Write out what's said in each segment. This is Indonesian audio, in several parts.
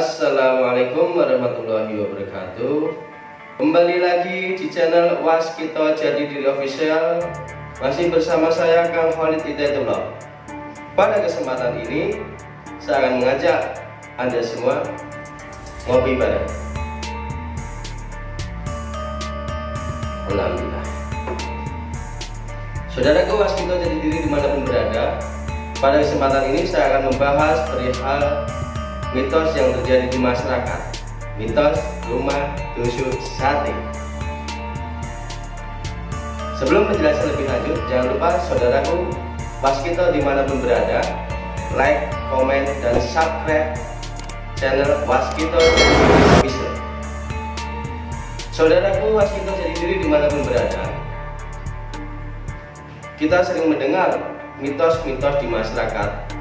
Assalamualaikum warahmatullahi wabarakatuh. Kembali lagi di channel Waskito Jati Diri Official. Masih bersama saya Kang Khalid Hidayatullah. Pada kesempatan ini saya akan mengajak Anda semua ngopi bareng. Alhamdulillah. Saudaraku Waskito Jati Diri dimanapun berada, pada kesempatan ini saya akan membahas perihal mitos yang terjadi di masyarakat, mitos rumah tusuk sate. Sebelum menjelaskan lebih lanjut, jangan lupa saudaraku Waskito dimanapun berada, like, komen, dan subscribe channel Waskito Jati Diri Official. Saudaraku Waskito Jati Diri dimanapun berada, kita sering mendengar mitos-mitos di masyarakat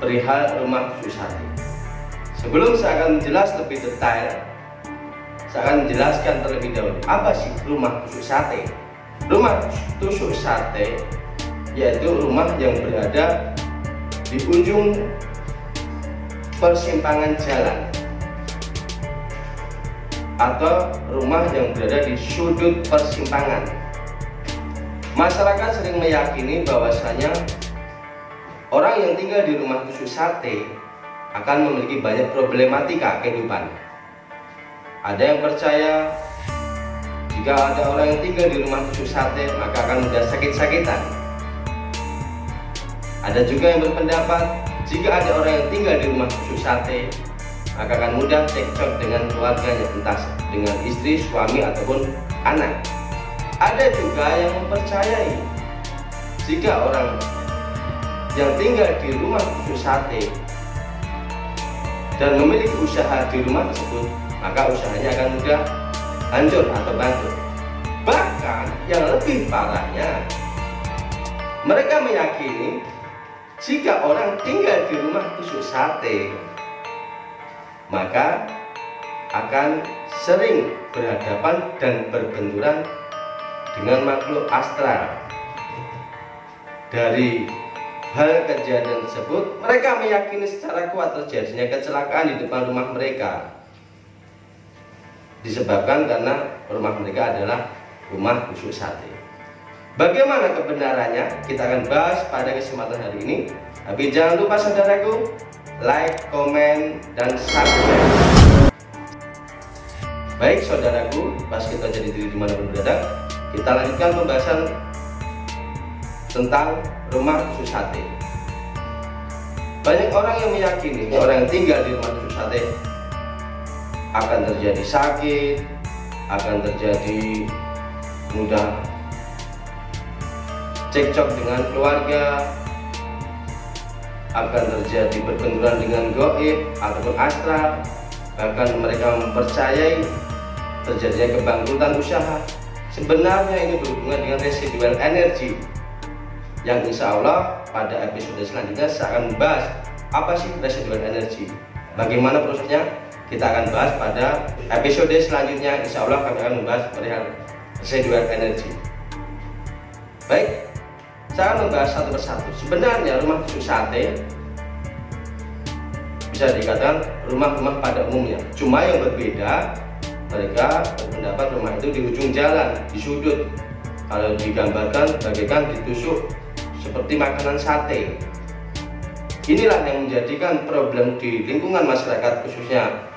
perihal rumah tusuk sate. Sebelum saya akan menjelaskan lebih detail, saya akan menjelaskan terlebih dahulu apa sih rumah tusuk sate. Rumah tusuk sate yaitu rumah yang berada di ujung persimpangan jalan atau rumah yang berada di sudut persimpangan. Masyarakat sering meyakini bahwasanya orang yang tinggal di rumah tusuk sate akan memiliki banyak problematika kehidupan. Ada yang percaya jika ada orang yang tinggal di rumah tusuk sate maka akan mudah sakit-sakitan. Ada juga yang berpendapat jika ada orang yang tinggal di rumah tusuk sate maka akan mudah cekcok dengan keluarganya, entah dengan istri, suami, ataupun anak. Ada juga yang mempercayai jika orang yang tinggal di rumah tusuk sate dan memiliki usaha di rumah tersebut, maka usahanya akan mudah hancur atau bangkrut. Bahkan yang lebih parahnya, mereka meyakini jika orang tinggal di rumah tusuk sate maka akan sering berhadapan dan berbenturan dengan makhluk astral. Dari hal kejadian tersebut, mereka meyakini secara kuat terjadinya kecelakaan di depan rumah mereka disebabkan karena rumah mereka adalah rumah tusuk sate. Bagaimana kebenarannya? Kita akan bahas pada kesempatan hari ini. Tapi jangan lupa saudaraku, like, komen, dan subscribe. Baik saudaraku, pas kita jadi diri dimanapun berada, kita lanjutkan pembahasan tentang rumah tusuk sate. Banyak orang yang meyakini orang yang tinggal di rumah tusuk sate akan terjadi sakit, akan terjadi mudah cekcok dengan keluarga, akan terjadi berbenturan dengan gaib ataupun astral. Bahkan mereka mempercayai terjadinya kebangkrutan usaha. Sebenarnya ini berhubungan dengan residual energi yang insya Allah pada episode selanjutnya saya akan membahas apa sih residual energi, bagaimana prosesnya. Kita akan bahas pada episode selanjutnya. Insya Allah kami akan membahas perihal residual energi. Baik, saya akan membahas satu persatu. Sebenarnya rumah tusuk sate bisa dikatakan rumah-rumah pada umumnya, cuma yang berbeda mereka berpendapat rumah itu di ujung jalan, di sudut. Kalau digambarkan bagaikan ditusuk seperti makanan sate. Inilah yang menjadikan problem di lingkungan masyarakat, khususnya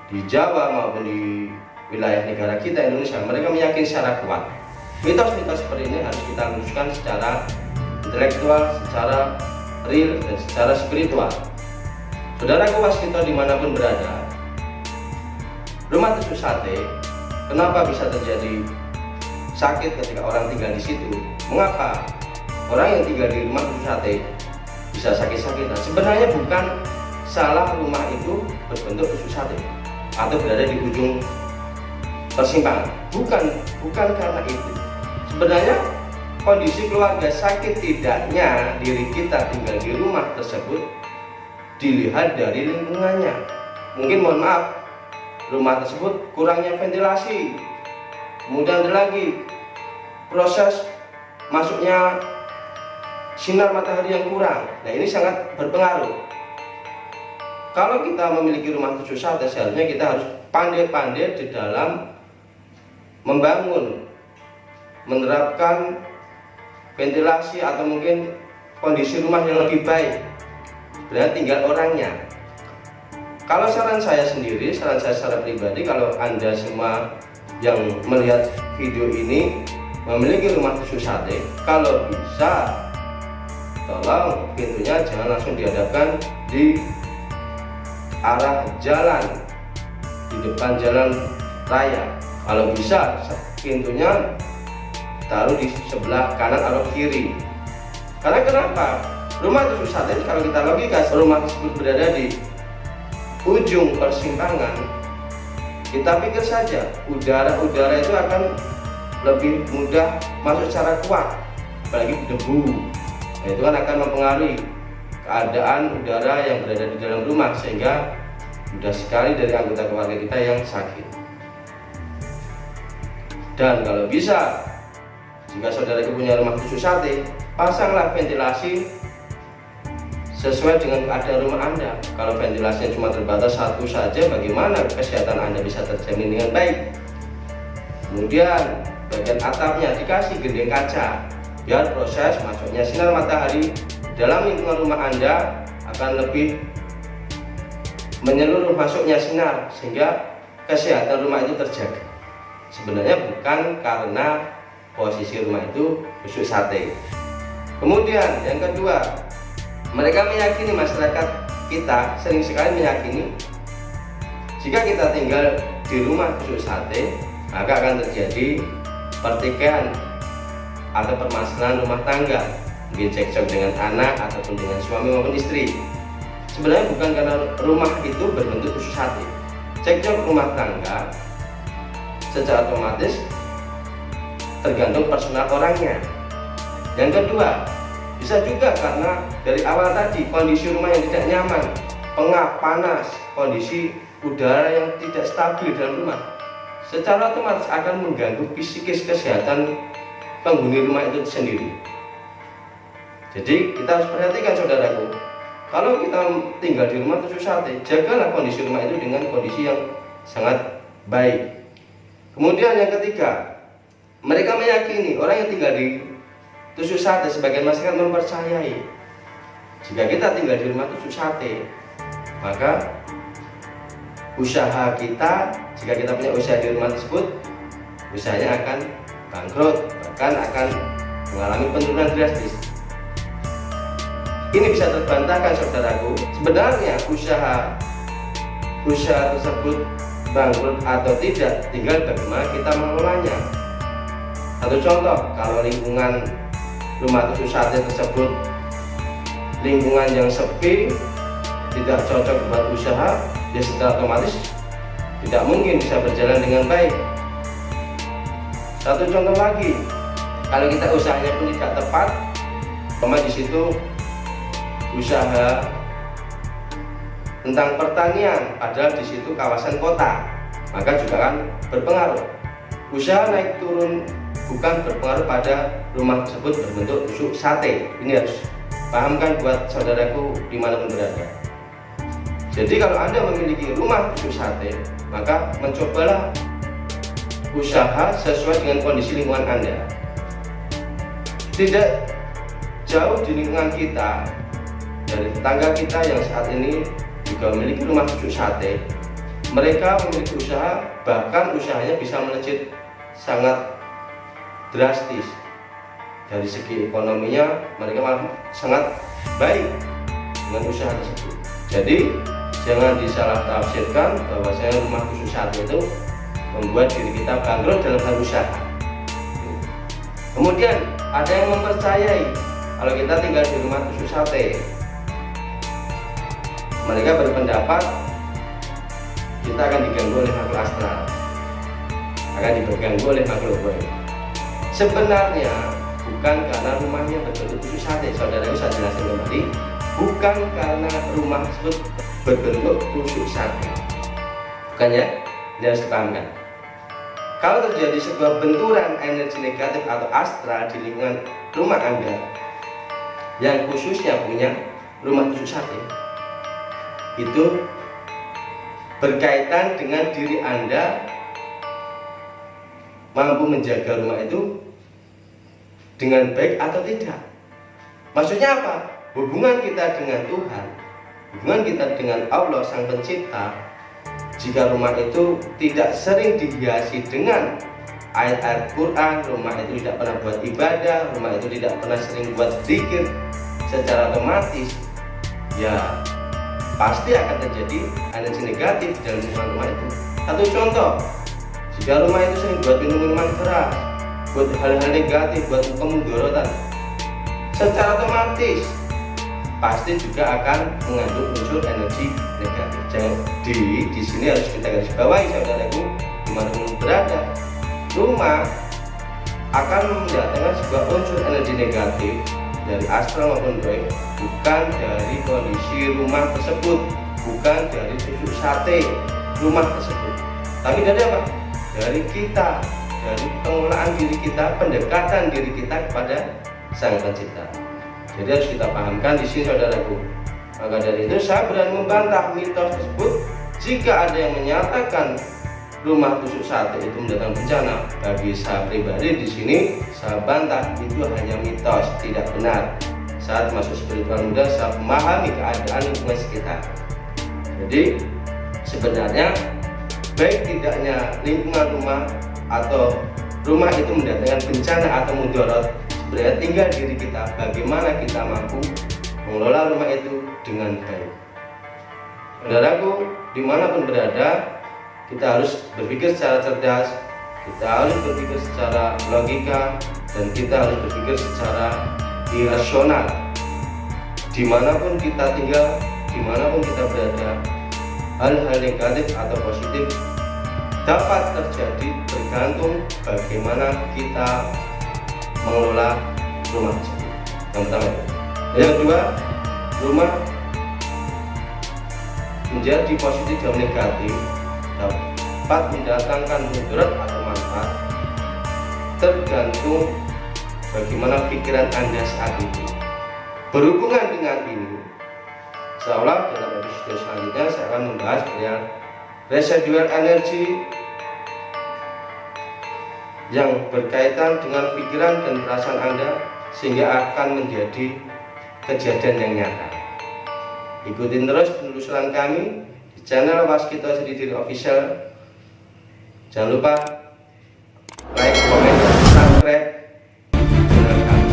di Jawa maupun di wilayah negara kita Indonesia. Mereka meyakini secara kuat mitos-mitos seperti ini harus kita luruskan secara intelektual, secara real, dan secara spiritual. Saudaraku Waskito dimanapun berada, rumah tusuk sate, kenapa bisa terjadi sakit ketika orang tinggal di situ? Mengapa orang yang tinggal di rumah tusuk sate bisa sakit-sakitan? Sebenarnya bukan salah rumah itu berbentuk tusuk sate atau berada di ujung persimpangan. Bukan karena itu. Sebenarnya kondisi keluarga sakit tidaknya diri kita tinggal di rumah tersebut dilihat dari lingkungannya. Mungkin mohon maaf, rumah tersebut kurangnya ventilasi, kemudian ada lagi proses masuknya sinar matahari yang kurang. Nah, ini sangat berpengaruh. Kalau kita memiliki rumah tusuk sate, seharusnya kita harus pandai-pandai di dalam membangun, menerapkan ventilasi atau mungkin kondisi rumah yang lebih baik. Berarti tinggal orangnya. Kalau saran saya sendiri, saran saya secara pribadi, kalau Anda semua yang melihat video ini memiliki rumah tusuk sate, kalau bisa tolong pintunya jangan langsung dihadapkan di arah jalan, di depan jalan raya. Kalau bisa pintunya taruh di sebelah kanan atau kiri. Karena kenapa? Rumah tusuk sate, kalau kita logika, rumah tersebut berada di ujung persimpangan, kita pikir saja udara itu akan lebih mudah masuk secara kuat, apalagi debu. Nah, itu kan akan mempengaruhi keadaan udara yang berada di dalam rumah, sehingga mudah sekali dari anggota keluarga kita yang sakit. Dan kalau bisa, jika saudara punya rumah tusuk sate, pasanglah ventilasi sesuai dengan keadaan rumah Anda. Kalau ventilasinya cuma terbatas satu saja, bagaimana kesehatan Anda bisa terjamin dengan baik? Kemudian bagian atapnya dikasih gending kaca, biar proses masuknya sinar matahari dalam lingkungan rumah Anda akan lebih menyeluruh masuknya sinar, sehingga kesehatan rumah itu terjaga. Sebenarnya bukan karena posisi rumah itu tusuk sate. Kemudian yang kedua, mereka meyakini, masyarakat kita sering sekali meyakini, jika kita tinggal di rumah tusuk sate, maka akan terjadi pertikaian atau permasalahan rumah tangga, mungkin cekcok dengan anak ataupun dengan suami maupun istri. Sebenarnya bukan karena rumah itu berbentuk tusuk sate. Cekcok rumah tangga secara otomatis tergantung personal orangnya. Yang kedua, bisa juga karena dari awal tadi kondisi rumah yang tidak nyaman, pengap, panas, kondisi udara yang tidak stabil dalam rumah, secara otomatis akan mengganggu psikis kesehatan penghuni rumah itu sendiri. Jadi kita harus perhatikan, saudaraku, kalau kita tinggal di rumah tusuk sate, jagalah kondisi rumah itu dengan kondisi yang sangat baik. Kemudian yang ketiga, mereka meyakini, orang yang tinggal di tusuk sate, sebagian masyarakat mempercayai, jika kita tinggal di rumah tusuk sate, maka usaha kita, jika kita punya usaha di rumah tersebut, usahanya akan bangkrut, bahkan akan mengalami penurunan drastis. Ini bisa terbantahkan, saudaraku. Sebenarnya usaha tersebut bangkrut atau tidak, tinggal bagaimana kita mengelolanya. Satu contoh, kalau lingkungan rumah tusuk sate tersebut lingkungan yang sepi, tidak cocok buat usaha, ya secara otomatis tidak mungkin bisa berjalan dengan baik. Satu contoh lagi, kalau kita usahanya pun tidak tepat, di situ usaha tentang pertanian, padahal di situ kawasan kota, maka juga kan berpengaruh. Usaha naik turun bukan berpengaruh pada rumah tersebut berbentuk tusuk sate. Ini harus pahamkan buat saudaraku dimanapun berada. Jadi kalau Anda memiliki rumah tusuk sate, maka mencobalah usaha sesuai dengan kondisi lingkungan Anda. Tidak jauh di lingkungan kita, dari tetangga kita yang saat ini juga memiliki rumah tusuk sate, mereka memiliki usaha, bahkan usahanya bisa melejit sangat drastis. Dari segi ekonominya mereka malah sangat baik dengan usaha tersebut. Jadi jangan disalah tafsirkan bahwasanya rumah tusuk sate itu membuat diri kita bangkrut dalam hal usaha. Kemudian ada yang mempercayai kalau kita tinggal di rumah tusuk sate, mereka berpendapat kita akan diganggu oleh makhluk astral, akan diganggu oleh makhluk gaib. Sebenarnya bukan karena rumahnya berbentuk tusuk sate, saudara bisa jelaskan kembali, bukan karena rumah tersebut berbentuk tusuk sate, bukan ya, ini harus dipahamkan. Kalau terjadi sebuah benturan energi negatif atau astral di lingkungan rumah Anda yang khususnya punya rumah tusuk sate, itu berkaitan dengan diri Anda mampu menjaga rumah itu dengan baik atau tidak. Maksudnya apa? Hubungan kita dengan Tuhan, hubungan kita dengan Allah Sang Pencipta, jika rumah itu tidak sering dihiasi dengan ayat-ayat Quran, rumah itu tidak pernah buat ibadah, rumah itu tidak pernah sering buat zikir, secara otomatis ya pasti akan terjadi energi negatif dalam lingkungan rumah itu. Satu contoh, jika rumah itu sering buat minuman keras, buat hal-hal negatif, buat kemudorotan, secara otomatis pasti juga akan mengandung unsur energi negatif. Jadi di sini harus kita garis bawahi saudaraku, dimanapun berada, rumah akan mendatangkan sebuah unsur energi negatif dari astral maupun gaib, bukan dari kondisi rumah tersebut, bukan dari tusuk sate rumah tersebut, tapi dari apa? Dari kita, dari pengelolaan diri kita, pendekatan diri kita kepada Sang Pencipta. Jadi harus kita pahamkan di sini saudaraku. Maka dari itu saya berani membantah mitos tersebut. Jika ada yang menyatakan rumah tusuk sate itu mendatangkan bencana, bagi saya pribadi di sini saya bantah, itu hanya mitos, tidak benar. Saat masuk spiritual muda, saya memahami keadaan lingkungan sekitar. Jadi sebenarnya baik tidaknya lingkungan rumah atau rumah itu mendatangkan bencana atau mudarat, sebenarnya tinggal diri kita, bagaimana kita mampu mengelola rumah itu dengan baik. Saudaraku, dimanapun berada, kita harus berpikir secara cerdas, kita harus berpikir secara logika, dan kita harus berpikir secara irasional. Dimanapun kita tinggal, dimanapun kita berada, hal-hal negatif atau positif dapat terjadi tergantung bagaimana kita mengelola rumah tersebut. Yang pertama. Yang kedua, rumah menjadi positif dan negatif dapat mendatangkan mudarat atau manfaat tergantung bagaimana pikiran Anda saat itu. Berhubungan dengan ini, seolah dalam episode selanjutnya saya akan membahas yang residual energi yang berkaitan dengan pikiran dan perasaan Anda sehingga akan menjadi kejadian yang nyata. Ikutin terus penelusuran kami di channel Waskita Sendiri Official. Jangan lupa like, komen, dan subscribe dengan kami.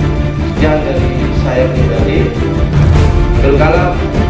Sekian dari saya pribadi. Berkalam.